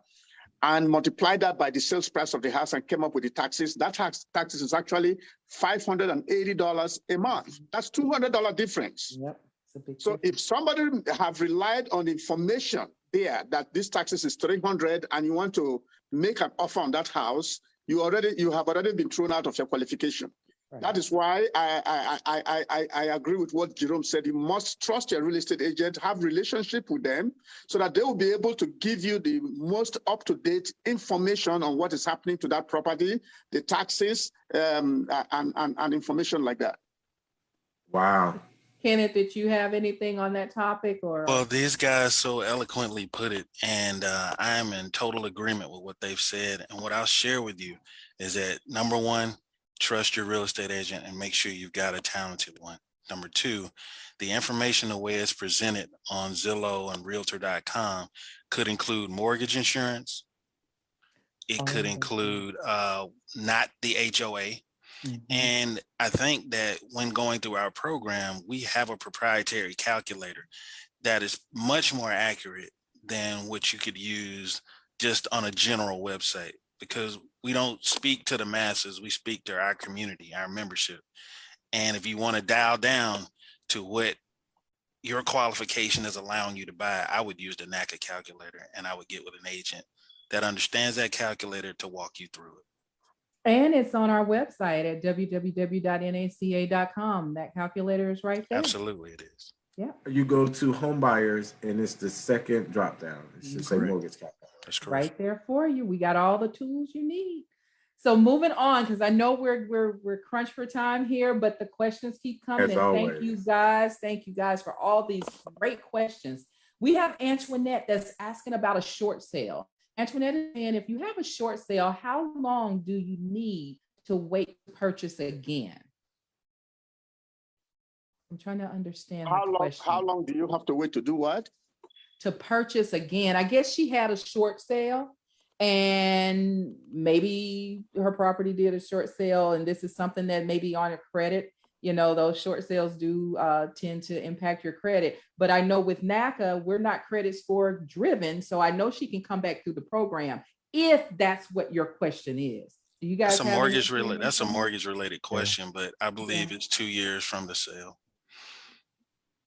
and multiply that by the sales price of the house and came up with the taxes, that taxes is actually $580 a month. That's $200 difference. Yep. So if somebody have relied on information there that this taxes is $300 and you want to make an offer on that house, you have already been thrown out of your qualification. Right. That is why I agree with what Jerome said. You must trust your real estate agent, have relationship with them so that they will be able to give you the most up-to-date information on what is happening to that property, the taxes, and information like that. Wow. Kenneth, did you have anything on that topic? Or Well, these guys so eloquently put it, and I am in total agreement with what they've said. And what I'll share with you is that, number one, trust your real estate agent and make sure you've got a talented one. Number two, the information, the way it's presented on Zillow and Realtor.com could include mortgage insurance. It could include not the HOA. Mm-hmm. And I think that when going through our program, we have a proprietary calculator that is much more accurate than what you could use just on a general website, because we don't speak to the masses, we speak to our community, our membership. And if you want to dial down to what your qualification is allowing you to buy, I would use the NACA calculator, and I would get with an agent that understands that calculator to walk you through it. And it's on our website at www.naca.com. That calculator is right there. Absolutely, it is. Yeah. You go to home buyers and it's the second drop down. It should say mortgage calculator. That's correct. Right there for you. We got all the tools you need. So moving on, because I know we're crunched for time here, but the questions keep coming. As and always. Thank you guys for all these great questions. We have Antoinette that's asking about a short sale. Antoinette is saying, if you have a short sale, how long do you need to wait to purchase again? I'm trying to understand how the question. How long do you have to wait to do what? To purchase again. I guess she had a short sale and maybe her property did a short sale, and this is something that may be on a credit. You know, those short sales do tend to impact your credit. But I know with NACA, we're not credit score driven. So I know she can come back through the program if that's what your question is. Do you guys That's a have mortgage any related. That's a opinions on that? mortgage related question, but I believe it's 2 years from the sale.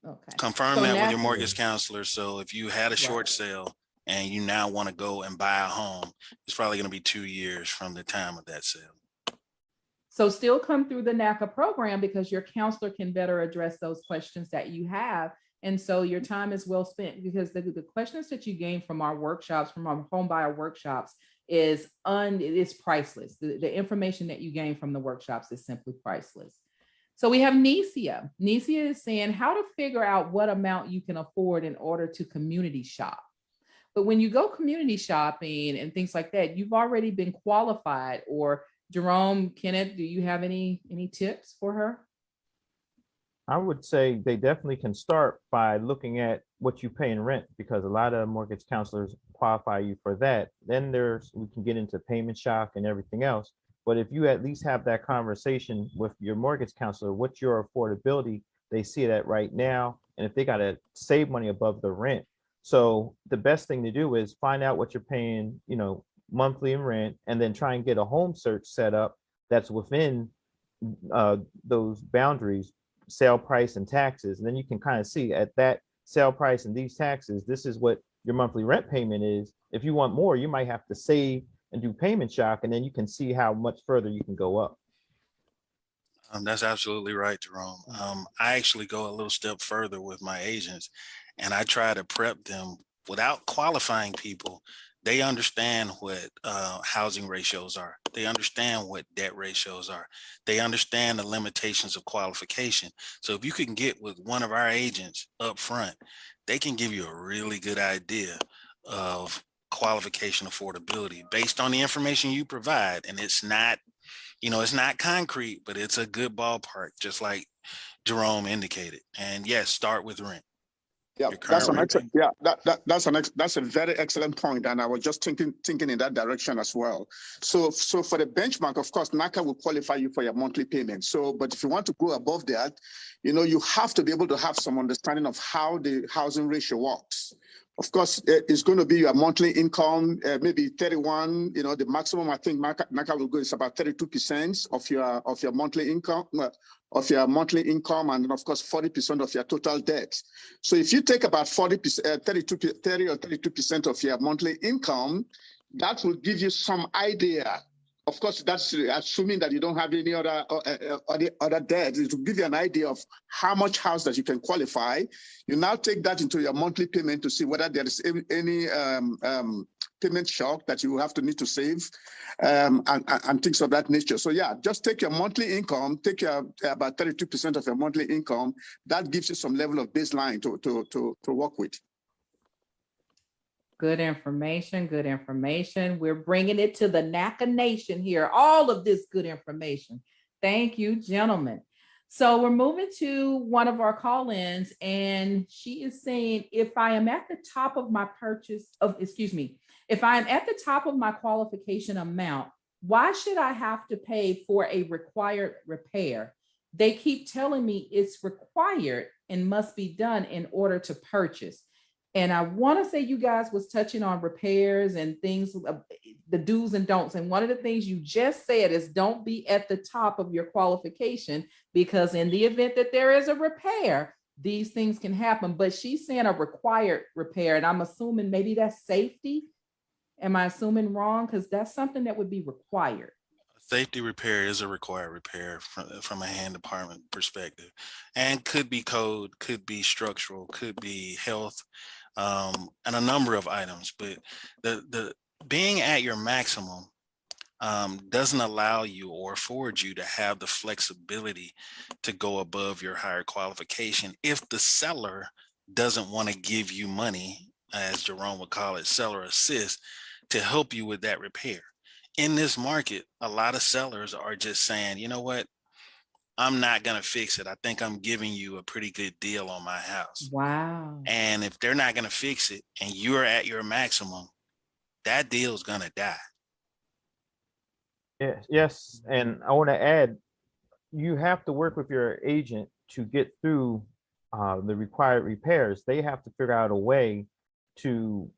Okay. Confirm So that with now- your mortgage counselor. So if you had a short Right. sale and you now want to go and buy a home, it's probably going to be 2 years from the time of that sale. So still come through the NACA program, because your counselor can better address those questions that you have. And so your time is well spent, because the questions that you gain from our workshops, from our home buyer workshops, is priceless. The information that you gain from the workshops is simply priceless. So we have Nicia. Nicia is saying how to figure out what amount you can afford in order to community shop. But when you go community shopping and things like that, you've already been qualified. Or Jerome, Kenneth, do you have any tips for her? I would say they definitely can start by looking at what you pay in rent, because a lot of mortgage counselors qualify you for that. Then we can get into payment shock and everything else. But if you at least have that conversation with your mortgage counselor, what's your affordability? They see that right now. And if they got to save money above the rent. So the best thing to do is find out what you're paying, monthly in rent, and then try and get a home search set up that's within those boundaries, sale price and taxes. And then you can kind of see at that sale price and these taxes, this is what your monthly rent payment is. If you want more, you might have to save and do payment shock, and then you can see how much further you can go up. That's absolutely right, Jerome. I actually go a little step further with my agents, and I try to prep them without qualifying people. They understand what housing ratios are. They understand what debt ratios are. They understand the limitations of qualification. So if you can get with one of our agents up front, they can give you a really good idea of qualification affordability based on the information you provide. And it's not, it's not concrete, but it's a good ballpark, just like Jerome indicated. And yes, start with rent. Yeah, that's a very excellent point, and I was just thinking in that direction as well. So for the benchmark, of course, NACA will qualify you for your monthly payment. But if you want to go above that, you have to be able to have some understanding of how the housing ratio works. Of course, it's going to be your monthly income, maybe 31. The maximum I think NACA will go is about 32% of your monthly income. And then of course 40% of your total debt. So if you take about 30 or 32% of your monthly income, that will give you some idea. Of course, that's assuming that you don't have any other debt. It will give you an idea of how much house that you can qualify. You now take that into your monthly payment to see whether there is any payment shock that you have to need to save, and things of that nature. So yeah, just take your monthly income, take your about 32% of your monthly income. That gives you some level of baseline to work with. Good information, good information. We're bringing it to the NACA Nation here. All of this good information. Thank you, gentlemen. So we're moving to one of our call-ins, and she is saying, if I am at the top of my if I am at the top of my qualification amount, why should I have to pay for a required repair? They keep telling me it's required and must be done in order to purchase. And I want to say you guys was touching on repairs and things, the do's and don'ts. And one of the things you just said is don't be at the top of your qualification, because in the event that there is a repair, these things can happen. But she's saying a required repair, and I'm assuming maybe that's safety. Am I assuming wrong? Because that's something that would be required. Safety repair is a required repair from a hand department perspective, and could be code, could be structural, could be health, and a number of items. But the being at your maximum doesn't allow you or afford you to have the flexibility to go above your higher qualification if the seller doesn't want to give you money, as Jerome would call it, seller assist, to help you with that repair. In this market, a lot of sellers are just saying, you know what, I'm not going to fix it. I think I'm giving you a pretty good deal on my house. Wow. And if they're not going to fix it and you're at your maximum, that deal's gonna die. Yes. And I want to add, you have to work with your agent to get through the required repairs. They have to figure out a way to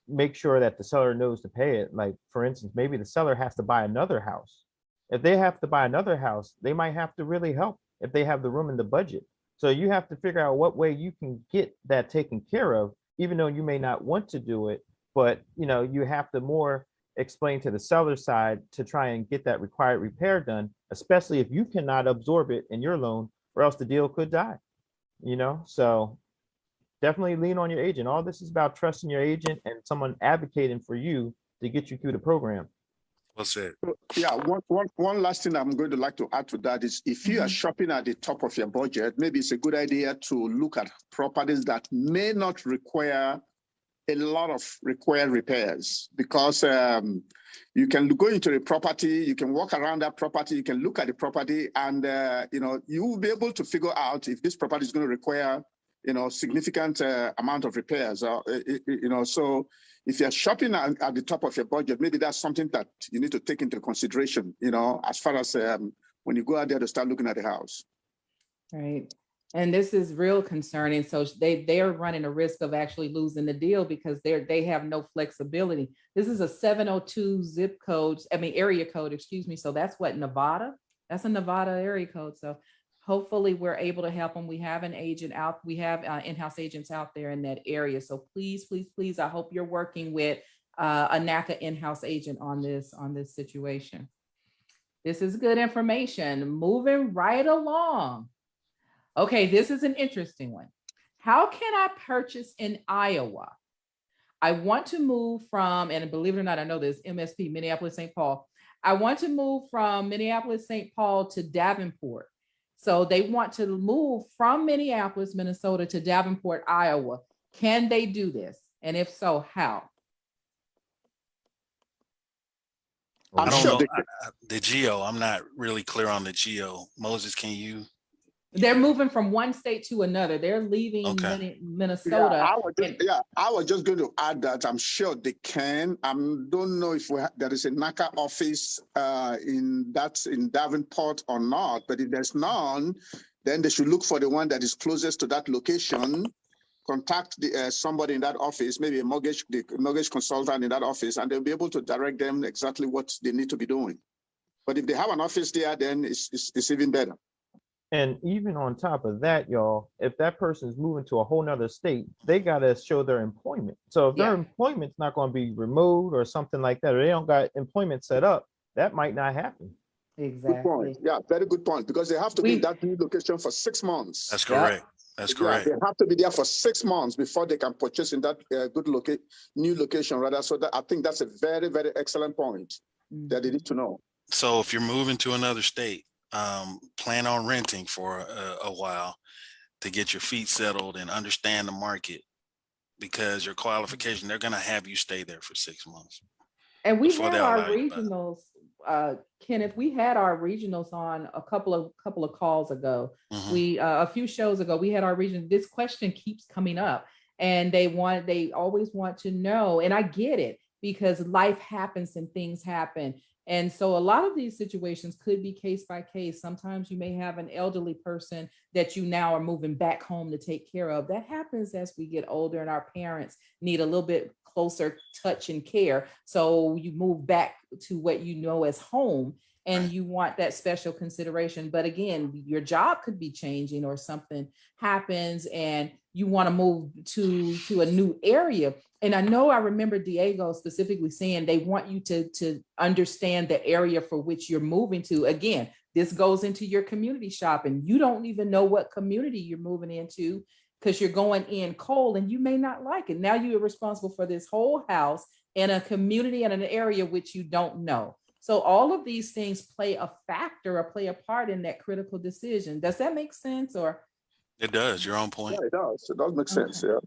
make sure that the seller knows to pay it. Like, for instance, maybe the seller has to buy another house. If they have to buy another house, they might have to really help if they have the room in the budget. So you have to figure out what way you can get that taken care of, even though you may not want to do it. But you have to more explain to the seller side to try and get that required repair done, especially if you cannot absorb it in your loan, or else the deal could die. So definitely lean on your agent. All this is about trusting your agent and someone advocating for you to get you through the program. Well said. Yeah, one last thing I'm going to like to add to that is, if you are shopping at the top of your budget, maybe it's a good idea to look at properties that may not require a lot of required repairs, because you can go into the property, you can walk around that property, you can look at the property, and you will be able to figure out if this property is going to require significant amount of repairs. So if you're shopping at the top of your budget, maybe that's something that you need to take into consideration, as far as when you go out there to start looking at the house. Right. And this is real concerning. So they're running a risk of actually losing the deal because they have no flexibility. This is a 702 area code, excuse me. So that's what, Nevada? That's a Nevada area code. So hopefully we're able to help them. We have an agent out. We have in-house agents out there in that area. So please, please, please, I hope you're working with a NACA in-house agent on this situation. This is good information. Moving right along. Okay, this is an interesting one. How can I purchase in Iowa? I want to move from, and believe it or not, I know this, MSP, Minneapolis, St. Paul. I want to move from Minneapolis, St. Paul to Davenport. So they want to move from Minneapolis, Minnesota to Davenport, Iowa. Can they do this? And if so, how? I don't know the geo. I'm not really clear on the geo. Moses, can you? They're moving from one state to another. They're leaving Minnesota. I was just going to add that I'm sure they can. I don't know if there is a NACA office in Davenport or not, but if there's none, then they should look for the one that is closest to that location. Contact somebody in that office, maybe the mortgage consultant in that office, and they'll be able to direct them exactly what they need to be doing. But if they have an office there, then it's even better. And even on top of that, y'all, if that person is moving to a whole nother state, they got to show their employment. So if their employment's not going to be remote or something like that, or they don't got employment set up, that might not happen. Exactly. Good point. Yeah, very good point. Because they have to be in that new location for 6 months. That's correct. That's correct. They have to be there for 6 months before they can purchase in that new location, rather. So I think that's a very, very excellent point that they need to know. So if you're moving to another state, plan on renting for a while to get your feet settled and understand the market, because your qualification, they're going to have you stay there for 6 months. And we had our regionals, Kenneth, we had our regionals on a couple of calls ago. We a few shows ago, we had our region. This question keeps coming up, and they always want to know, and I get it, because life happens and things happen. And so a lot of these situations could be case by case. Sometimes you may have an elderly person that you now are moving back home to take care of. That happens as we get older and our parents need a little bit closer touch and care. So you move back to what you know as home, and you want that special consideration. But again, your job could be changing or something happens and you want to move to a new area. And I remember Diego specifically saying they want you to understand the area for which you're moving to. Again, this goes into your community shopping. You don't even know what community you're moving into because you're going in cold and you may not like it. Now you are responsible for this whole house in a community and an area which you don't know. So all of these things play a factor or play a part in that critical decision. Does that make sense? Or it does. You're on point. Yeah, it does. It does make sense. Yeah.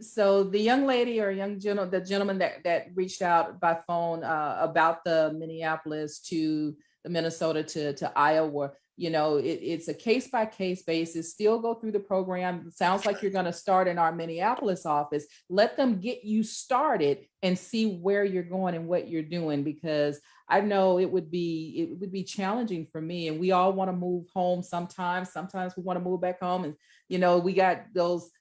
So the young lady or the gentleman that reached out by phone about the Minneapolis to the Minnesota to Iowa, it's a case-by-case basis. Still go through the program. It sounds like you're going to start in our Minneapolis office. Let them get you started and see where you're going and what you're doing, because I know it would be challenging for me. And we all want to move home sometimes. Sometimes we want to move back home, and we got those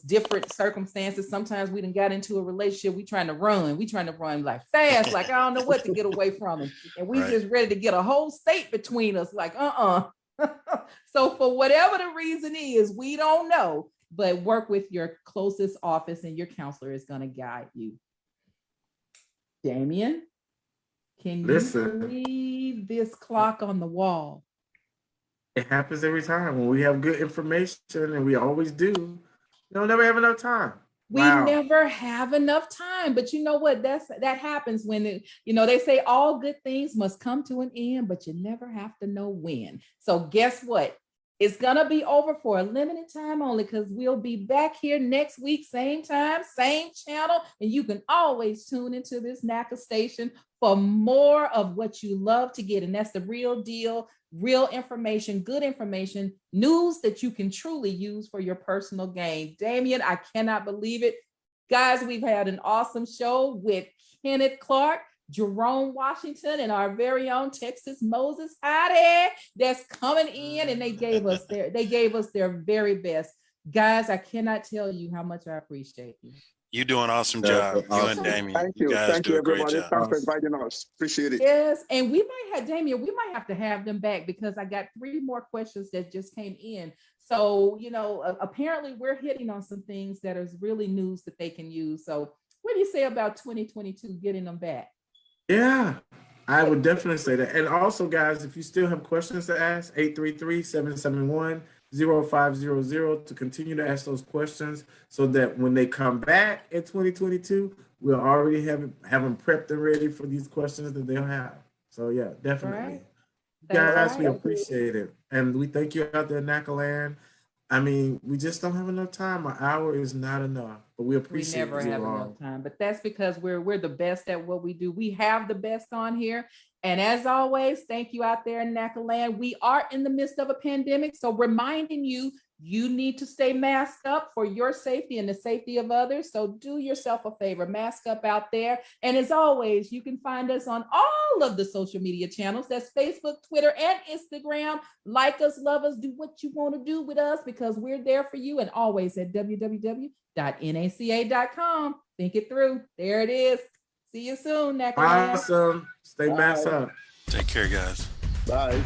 different circumstances. Sometimes we done got into a relationship. We trying to run like fast, like I don't know what to get away from him. And we just ready to get a whole state between us, like, So for whatever the reason is, we don't know, but work with your closest office and your counselor is going to guide you. Damien, can you believe this clock on the wall? It happens every time when we have good information, and we always do. You'll never have enough time. We never have enough time, but you know what? That happens when they say all good things must come to an end, but you never have to know when. So guess what? It's gonna be over for a limited time only, because we'll be back here next week, same time, same channel, and you can always tune into this NACA station for more of what you love to get, and that's the real deal. Real information, good information, news that you can truly use for your personal gain. Damien, I cannot believe it. Guys, we've had an awesome show with Kenneth Clark, Jerome Washington, and our very own Texas Moses Howdy that's coming in, and they gave us their very best. Guys, I cannot tell you how much I appreciate you. You're doing an awesome job. You and Damien. Thank you. Thank you, everybody. Thanks for inviting us. Appreciate it. Yes. And we might have to have them back, because I got 3 more questions that just came in. So, apparently we're hitting on some things that is really news that they can use. So what do you say about 2022 getting them back? Yeah, I would definitely say that. And also, guys, if you still have questions to ask, 833-771-0500 to continue to ask those questions, so that when they come back in 2022, we'll already have them prepped and ready for these questions that they'll have. So yeah, definitely. Guys, we appreciate it. And we thank you out there in NACA land. I mean, we just don't have enough time. An hour is not enough, but we appreciate it. We never have enough time, but that's because we're the best at what we do. We have the best on here. And as always, thank you out there in NACA land. We are in the midst of a pandemic, so reminding you, you need to stay masked up for your safety and the safety of others. So do yourself a favor, mask up out there. And as always, you can find us on all of the social media channels. That's Facebook, Twitter, and Instagram. Like us, love us, do what you want to do with us, because we're there for you. And always at www.naca.com. Think it through. There it is. See you soon, NACA. Awesome. Stay masked up. Take care, guys. Bye.